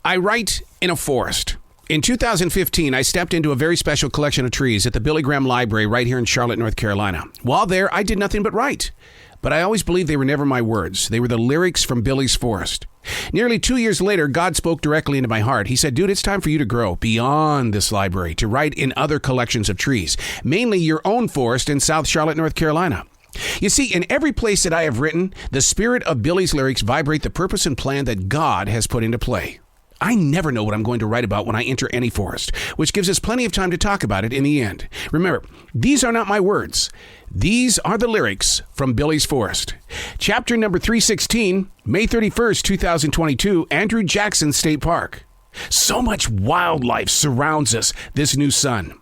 I write in a forest. In 2015, I stepped into a very special collection of trees at the Billy Graham Library right here in Charlotte, North Carolina. While there, I did nothing but write. But I always believed they were never my words. They were the lyrics from Billy's forest. Nearly 2 years later, God spoke directly into my heart. He said, dude, it's time for you to grow beyond this library, to write in other collections of trees, mainly your own forest in South Charlotte, North Carolina. You see, in every place that I have written, the spirit of Billy's lyrics vibrate the purpose and plan that God has put into play. I never know what I'm going to write about when I enter any forest, which gives us plenty of time to talk about it in the end. Remember, these are not my words. These are the lyrics from Billy's Forest. Chapter number 316, May 31st, 2022, Andrew Jackson State Park. So much wildlife surrounds us this new sun.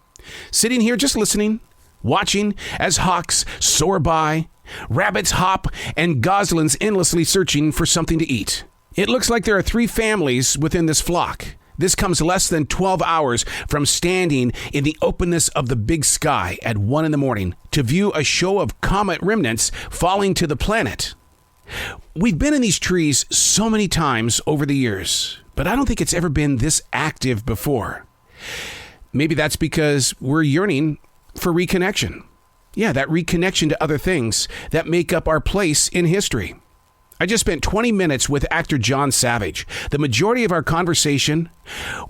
Sitting here just listening, watching as hawks soar by, rabbits hop, and goslings endlessly searching for something to eat. It looks like there are 3 families within this flock. This comes less than 12 hours from standing in the openness of the big sky at 1 a.m. to view a show of comet remnants falling to the planet. We've been in these trees so many times over the years, but I don't think it's ever been this active before. Maybe that's because we're yearning for reconnection. Yeah, that reconnection to other things that make up our place in history. I just spent 20 minutes with actor John Savage. The majority of our conversation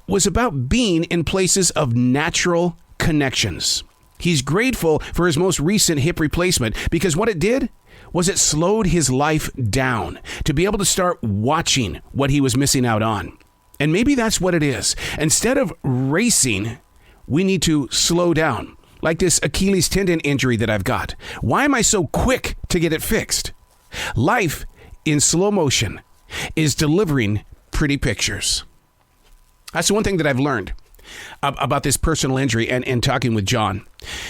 was about being in places of natural connections. He's grateful for his most recent hip replacement because what it did was it slowed his life down to be able to start watching what he was missing out on. And maybe that's what it is. Instead of racing, we need to slow down. Like this Achilles tendon injury that I've got. Why am I so quick to get it fixed? Life in slow motion is delivering pretty pictures. That's the one thing that I've learned about this personal injury and talking with John.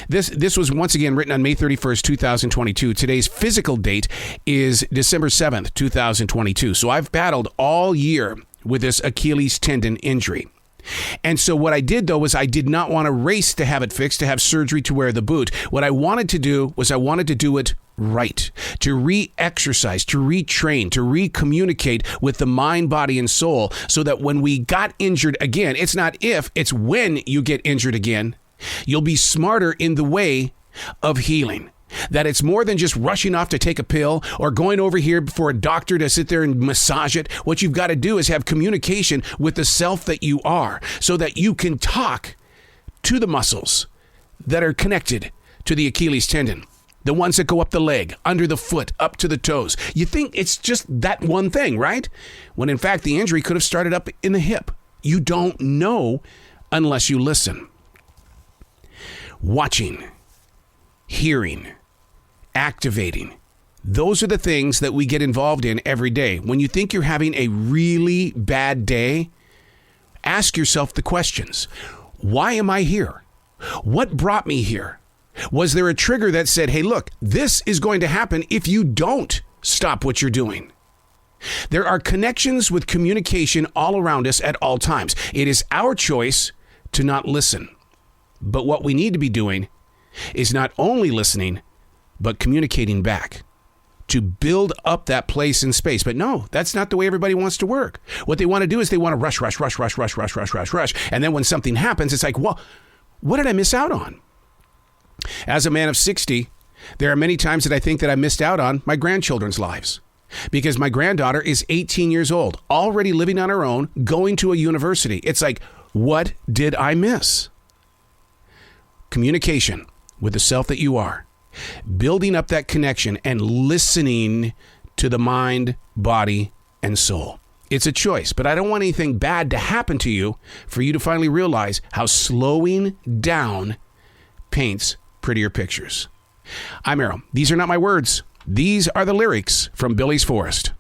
This was once again written on May 31st, 2022. Today's physical date is December 7th, 2022. So I've battled all year with this Achilles tendon injury. And so what I did, though, was I did not want to race to have it fixed, to have surgery to wear the boot. What I wanted to do was I wanted to do it right, to re-exercise, to retrain, to re-communicate with the mind, body, and soul so that when we got injured again, it's not if, it's when you get injured again, you'll be smarter in the way of healing. That it's more than just rushing off to take a pill or going over here for a doctor to sit there and massage it. What you've got to do is have communication with the self that you are so that you can talk to the muscles that are connected to the Achilles tendon. The ones that go up the leg, under the foot, up to the toes. You think it's just that one thing, right? When in fact, the injury could have started up in the hip. You don't know unless you listen. Watching, hearing, activating. Those are the things that we get involved in every day. When you think you're having a really bad day, ask yourself the questions. Why am I here? What brought me here? Was there a trigger that said, hey, look, this is going to happen if you don't stop what you're doing? There are connections with communication all around us at all times. It is our choice to not listen. But what we need to be doing is not only listening, but communicating back to build up that place in space. But no, that's not the way everybody wants to work. What they want to do is they want to rush. And then when something happens, it's like, well, what did I miss out on? As a man of 60, there are many times that I think that I missed out on my grandchildren's lives because my granddaughter is 18 years old, already living on her own, going to a university. It's like, what did I miss? Communication with the self that you are, building up that connection and listening to the mind, body, and soul. It's a choice, but I don't want anything bad to happen to you for you to finally realize how slowing down paints prettier pictures. I'm Errol. These are not my words. These are the lyrics from Billy's Forest.